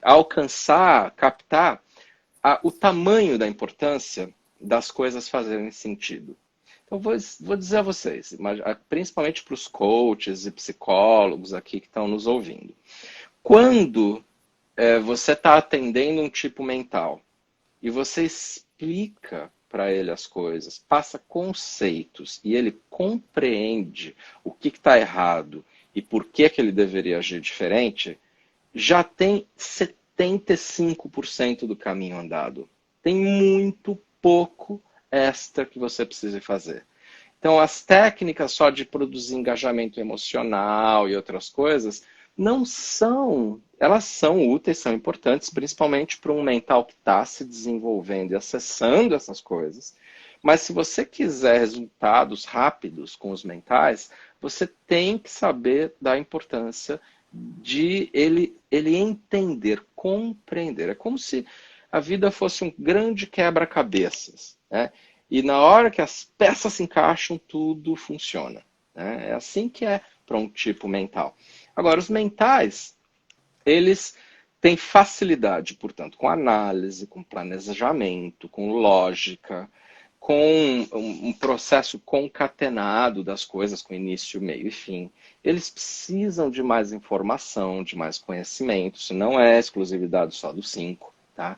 [SPEAKER 1] alcançar, captar o tamanho da importância das coisas fazerem sentido. Então, vou dizer a vocês, principalmente para os coaches e psicólogos aqui que estão nos ouvindo. Quando você está atendendo um tipo mental e você explica para ele as coisas, passa conceitos e ele compreende o que está errado e por que ele deveria agir diferente, já tem 75% do caminho andado. Tem muito pouco extra que você precisa fazer. Então, as técnicas só de produzir engajamento emocional e outras coisas não são, elas são úteis, são importantes, principalmente para um mental que está se desenvolvendo e acessando essas coisas. Mas se você quiser resultados rápidos com os mentais, você tem que saber da importância de ele entender, compreender. É como se a vida fosse um grande quebra-cabeças, né? E na hora que as peças se encaixam, tudo funciona, né? É assim que é para um tipo mental. Agora, os mentais, eles têm facilidade, portanto, com análise, com planejamento, com lógica, com um processo concatenado das coisas, com início, meio e fim. Eles precisam de mais informação, de mais conhecimento, isso não é exclusividade só dos 5, tá?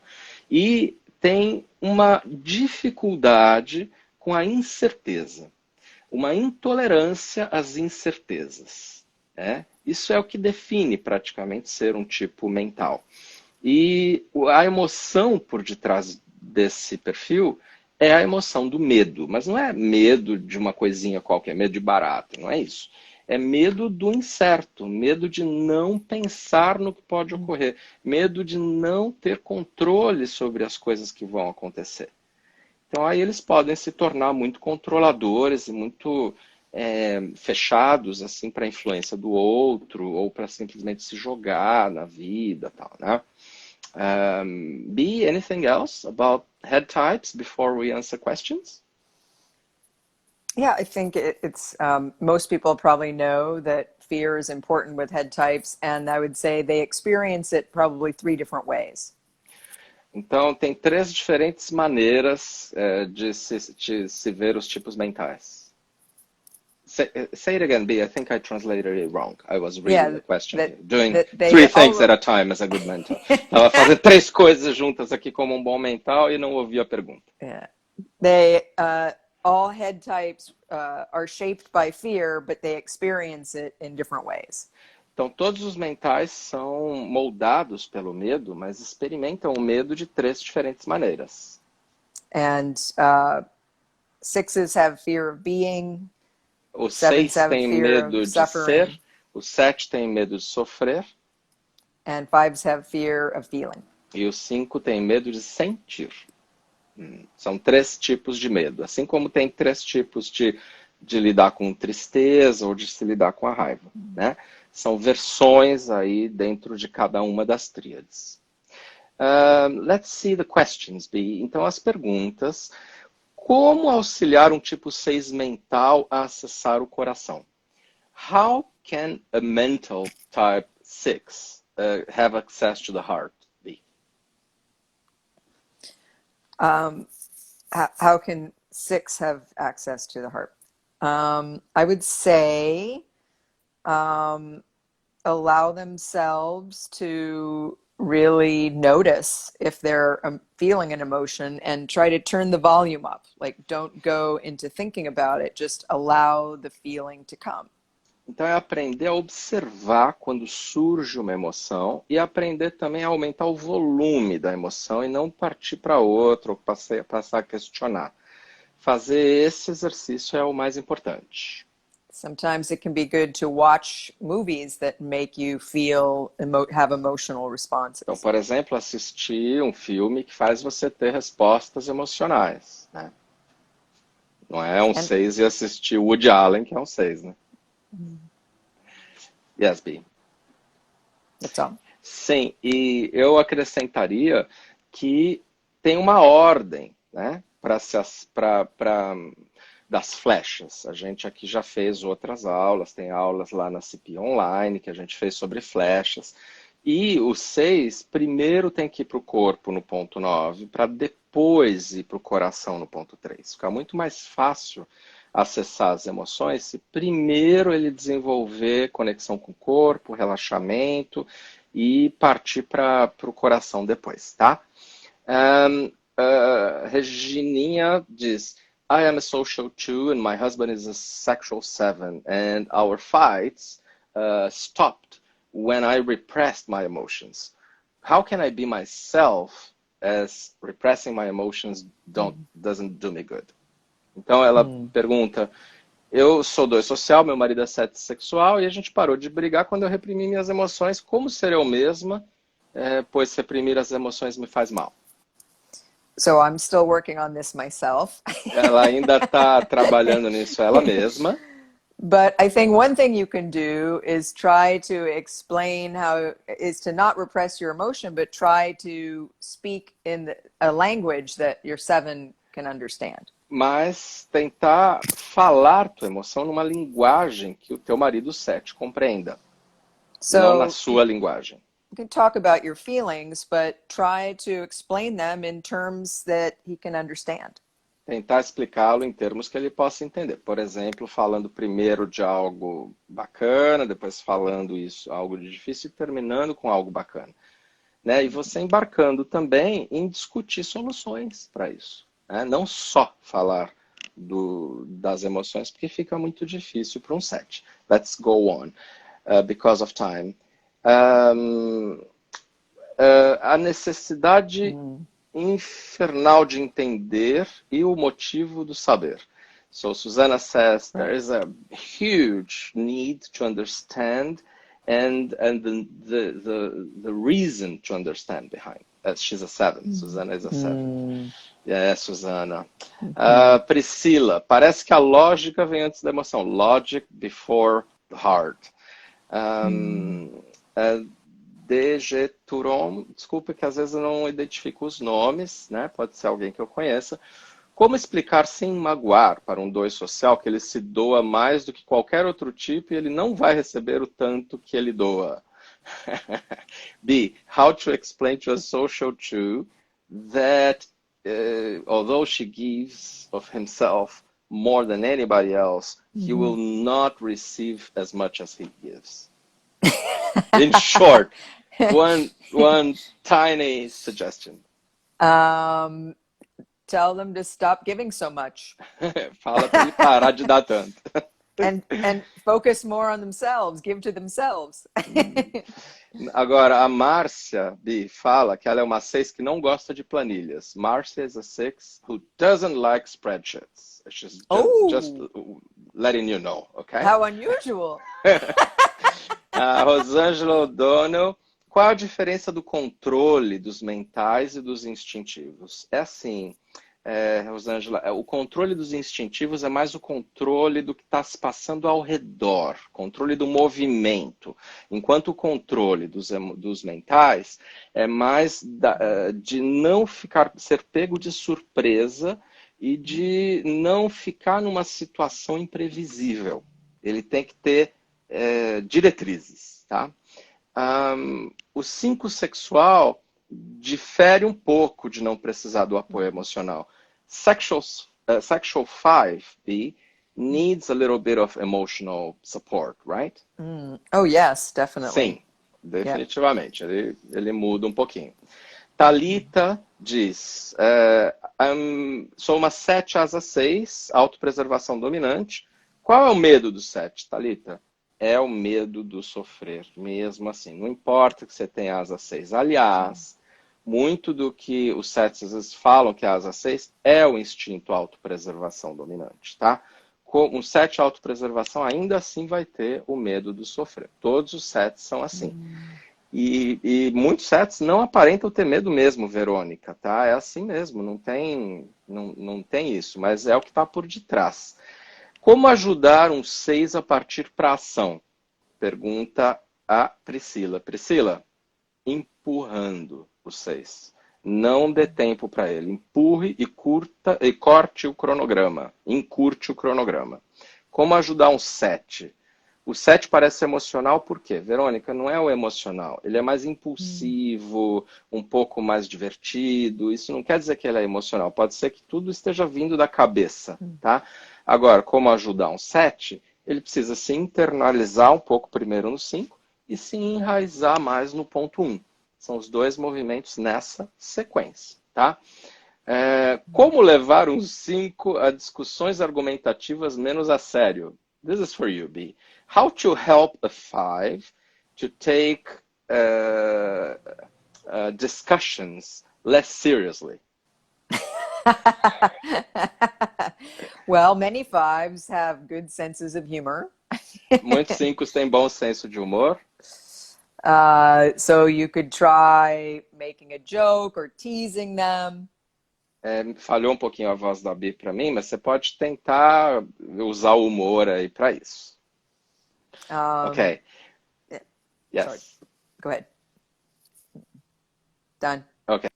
[SPEAKER 1] E tem uma dificuldade com a incerteza, uma intolerância às incertezas, né? Isso é o que define praticamente ser um tipo mental. E a emoção por detrás desse perfil é a emoção do medo, mas não é medo de uma coisinha qualquer, medo de barata, não é isso. É medo do incerto, medo de não pensar no que pode ocorrer, medo de não ter controle sobre as coisas que vão acontecer. Então aí eles podem se tornar muito controladores e muito fechados assim para a influência do outro ou para simplesmente se jogar na vida, tal, né? B, anything else about head types before we answer questions?
[SPEAKER 2] Yeah, I think it's most people probably know that fear is important with head types, and I would say they experience it probably 3 different ways.
[SPEAKER 1] Então, tem 3 diferentes maneiras de se ver os tipos mentais. Say it again, B. I think I translated it wrong. I was reading
[SPEAKER 2] Yeah,
[SPEAKER 1] the question
[SPEAKER 2] that
[SPEAKER 1] here. Doing
[SPEAKER 2] that
[SPEAKER 1] 3
[SPEAKER 2] they
[SPEAKER 1] things
[SPEAKER 2] all
[SPEAKER 1] at a time as a good mentor. Estava fazendo 3 coisas juntas aqui como um bom mental e não ouvi a pergunta.
[SPEAKER 2] yeah, they all head types are shaped by fear, but they experience it in different ways.
[SPEAKER 1] Então, todos os mentais são moldados pelo medo, mas experimentam o medo de 3 diferentes maneiras.
[SPEAKER 2] And sixes have fear of being,
[SPEAKER 1] O
[SPEAKER 2] sevens
[SPEAKER 1] 6
[SPEAKER 2] have
[SPEAKER 1] tem
[SPEAKER 2] fear
[SPEAKER 1] medo
[SPEAKER 2] of
[SPEAKER 1] de ser,
[SPEAKER 2] suffering,
[SPEAKER 1] o 7 tem medo de sofrer
[SPEAKER 2] and fives have fear of feeling.
[SPEAKER 1] e o 5 tem medo de sentir. São 3 tipos de medo. Assim como tem 3 tipos de lidar com tristeza ou de se lidar com a raiva, né? São versões aí dentro de cada uma das tríades. Let's see the questions, B. Então, as perguntas. Como auxiliar um tipo 6 mental a acessar o coração? How can a mental type 6 have access to the heart, B?
[SPEAKER 2] How can six have access to the heart? I would say allow themselves to really notice if they're feeling an emotion and try to turn the volume up. Like, don't go into thinking about it, just allow the feeling to come.
[SPEAKER 1] Então é aprender a observar quando surge uma emoção e aprender também a aumentar o volume da emoção e não partir para outra ou passar a questionar. Fazer esse exercício é o mais importante.
[SPEAKER 2] Sometimes it can be good to watch movies that make you feel, have emotional responses.
[SPEAKER 1] Então, por exemplo, assistir um filme que faz você ter respostas emocionais, né? Não é um 6 e assistir Woody Allen, que é um 6, né? Yes, B.
[SPEAKER 2] That's all.
[SPEAKER 1] Sim, e eu acrescentaria que tem uma ordem, né, das flechas. A gente aqui já fez outras aulas, tem aulas lá na CP Online que a gente fez sobre flechas. E o 6 primeiro tem que ir para o corpo no ponto 9, para depois ir para o coração no ponto 3. Fica muito mais fácil acessar as emoções se primeiro ele desenvolver conexão com o corpo, relaxamento e partir para o coração depois, tá? Regininha diz, I am a social 2 and my husband is a sexual 7 and our fights stopped when I repressed my emotions. How can I be myself as repressing my emotions doesn't do me good? Então ela pergunta, eu sou 2 social, meu marido é 7 sexual e a gente parou de brigar quando eu reprimi minhas emoções. Como ser eu mesma, pois reprimir as emoções me faz mal?
[SPEAKER 2] So I'm still working on this myself.
[SPEAKER 1] Ela ainda está trabalhando nisso ela mesma.
[SPEAKER 2] But I think one thing you can do is try to explain is to not repress your emotion, but try to speak in a language that your 7 can understand.
[SPEAKER 1] Mas tentar falar tua emoção numa linguagem que o teu marido 7 compreenda, não na sua linguagem.
[SPEAKER 2] You can talk about your feelings, but try to explain them in terms that he can understand.
[SPEAKER 1] Tentar explicá-lo em termos que ele possa entender. Por exemplo, falando primeiro de algo bacana, depois falando algo de difícil e terminando com algo bacana. Né? E você embarcando também em discutir soluções para isso. Né? Não só falar das emoções, porque fica muito difícil para um 7. Let's go on, because of time. A necessidade infernal de entender e o motivo do saber. So Susanna says there is a huge need to understand and the reason to understand behind. She's a 7. Susanna is a 7. Yeah, Susanna. Priscila, parece que a lógica vem antes da emoção. Logic before the heart. DG Turon, desculpa que às vezes eu não identifico os nomes, né? Pode ser alguém que eu conheça. Como explicar sem magoar para um 2 social que ele se doa mais do que qualquer outro tipo e ele não vai receber o tanto que ele doa? B. How to explain to a social 2 that although she gives of himself more than anybody else, he will not receive as much as he gives. In short, one tiny suggestion.
[SPEAKER 2] Tell them to stop giving so much.
[SPEAKER 1] Fala para ele parar de dar tanto.
[SPEAKER 2] And focus more on themselves, give to themselves.
[SPEAKER 1] Agora, a Márcia B fala que ela é uma 6 que não gosta de planilhas. Márcia is a 6 who doesn't like spreadsheets. She's just letting you know, okay?
[SPEAKER 2] How unusual.
[SPEAKER 1] A Rosângela O'Donnell, qual a diferença do controle dos mentais e dos instintivos? É assim, Rosângela, o controle dos instintivos é mais o controle do que está se passando ao redor, controle do movimento, enquanto o controle dos mentais é mais de não ser pego de surpresa e de não ficar numa situação imprevisível. Ele tem que ter diretrizes, tá? O 5 sexual difere um pouco de não precisar do apoio emocional. Sexual 5B needs a little bit of emotional support, right?
[SPEAKER 2] Oh, yes, definitely.
[SPEAKER 1] Sim, definitivamente. Yeah. Ele muda um pouquinho. Thalita diz, sou uma 7 asa 6, autopreservação dominante. Qual é o medo do 7, Thalita? É o medo do sofrer, mesmo assim. Não importa que você tenha asa 6. Aliás, muito do que os 7 às vezes falam que é a asa 6 é o instinto autopreservação dominante, tá? Com um 7 autopreservação ainda assim vai ter o medo do sofrer. Todos os 7 são assim. E muitos 7 não aparentam ter medo mesmo, Verônica, tá? É assim mesmo, não tem isso, mas é o que está por detrás. Como ajudar um 6 a partir para a ação? pergunta a Priscila. Priscila, empurrando o 6. Não dê tempo para ele. Empurre e corte o cronograma. Encurte o cronograma. Como ajudar um 7? O 7 parece emocional por quê? Verônica, não é o emocional. Ele é mais impulsivo, um pouco mais divertido. Isso não quer dizer que ele é emocional. Pode ser que tudo esteja vindo da cabeça, tá? Agora, como ajudar um 7? Ele precisa se internalizar um pouco primeiro no 5 e se enraizar mais no ponto 1. São os dois movimentos nessa sequência, tá? Como levar um 5 a discussões argumentativas menos a sério? This is for you, B. How to help a 5 to take discussions less seriously?
[SPEAKER 2] Well, many 5s have good senses of humor.
[SPEAKER 1] Muitos 5 têm bom senso de humor.
[SPEAKER 2] So you could try making a joke or teasing them.
[SPEAKER 1] Falhou um pouquinho a voz da Bi para mim, mas você pode tentar usar o humor aí para isso. Ok. Yes.
[SPEAKER 2] Sorry. Go ahead. Done.
[SPEAKER 1] Ok.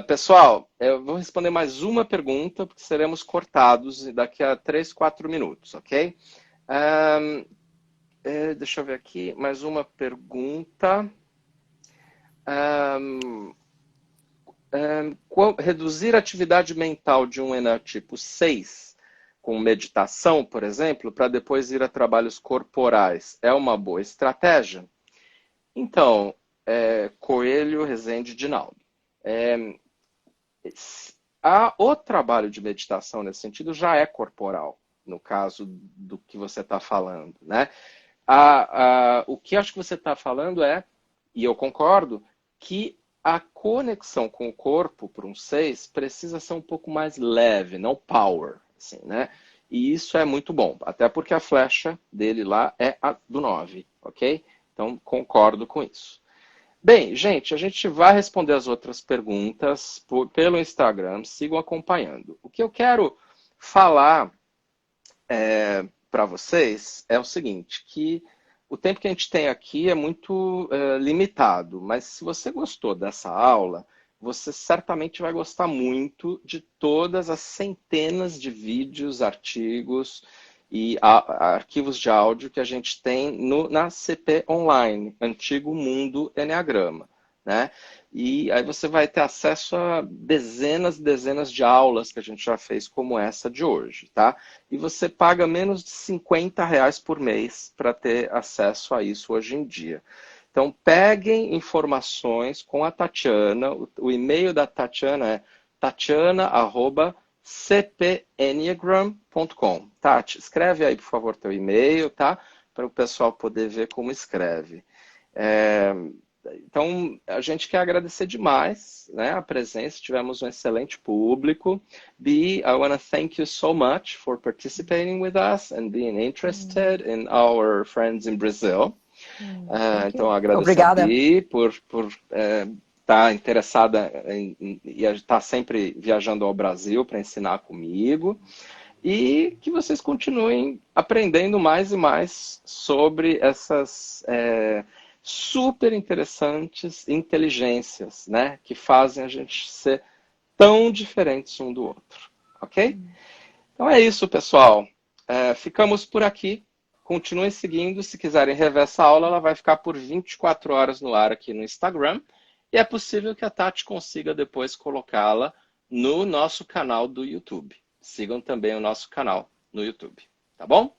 [SPEAKER 1] Pessoal, eu vou responder mais uma pergunta, porque seremos cortados daqui a 3, 4 minutos, ok? Deixa eu ver aqui, mais uma pergunta. Reduzir a atividade mental de um eneatipo 6 com meditação, por exemplo, para depois ir a trabalhos corporais, é uma boa estratégia? Então, Coelho, Rezende, Dinaldo. O trabalho de meditação nesse sentido já é corporal, no caso do que você está falando, né? O que acho que você está falando e eu concordo, que a conexão com o corpo para um 6 precisa ser um pouco mais leve, não power, assim, né? E isso é muito bom, até porque a flecha dele lá é a do 9, ok? Então, concordo com isso. Bem, gente, a gente vai responder as outras perguntas pelo Instagram, sigam acompanhando. O que eu quero falar para vocês é o seguinte, que o tempo que a gente tem aqui é muito limitado, mas se você gostou dessa aula, você certamente vai gostar muito de todas as centenas de vídeos, artigos e arquivos de áudio que a gente tem na CP Online, Antigo Mundo Enneagrama, né? E aí você vai ter acesso a dezenas e dezenas de aulas que a gente já fez como essa de hoje, tá? E você paga menos de R$ 50 por mês para ter acesso a isso hoje em dia. Então, peguem informações com a Tatiana. O e-mail da Tatiana é tatiana@cpenneagram.com. Tati, escreve aí, por favor, teu e-mail, tá? Para o pessoal poder ver como escreve. Então, a gente quer agradecer demais, né, a presença, tivemos um excelente público. B, I want to thank you so much for participating with us and being interested in our friends in Brazil. Então, agradeço a Bi por estar interessada e estar sempre viajando ao Brasil para ensinar comigo. E que vocês continuem aprendendo mais e mais sobre essas super interessantes inteligências, né, que fazem a gente ser tão diferentes um do outro, ok? Então é isso, pessoal. Ficamos por aqui. Continuem seguindo. Se quiserem rever essa aula, ela vai ficar por 24 horas no ar aqui no Instagram. E é possível que a Tati consiga depois colocá-la no nosso canal do YouTube. Sigam também o nosso canal no YouTube, tá bom?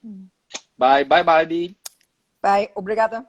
[SPEAKER 1] Bye, bye, bye, Bi.
[SPEAKER 2] Bye, obrigada.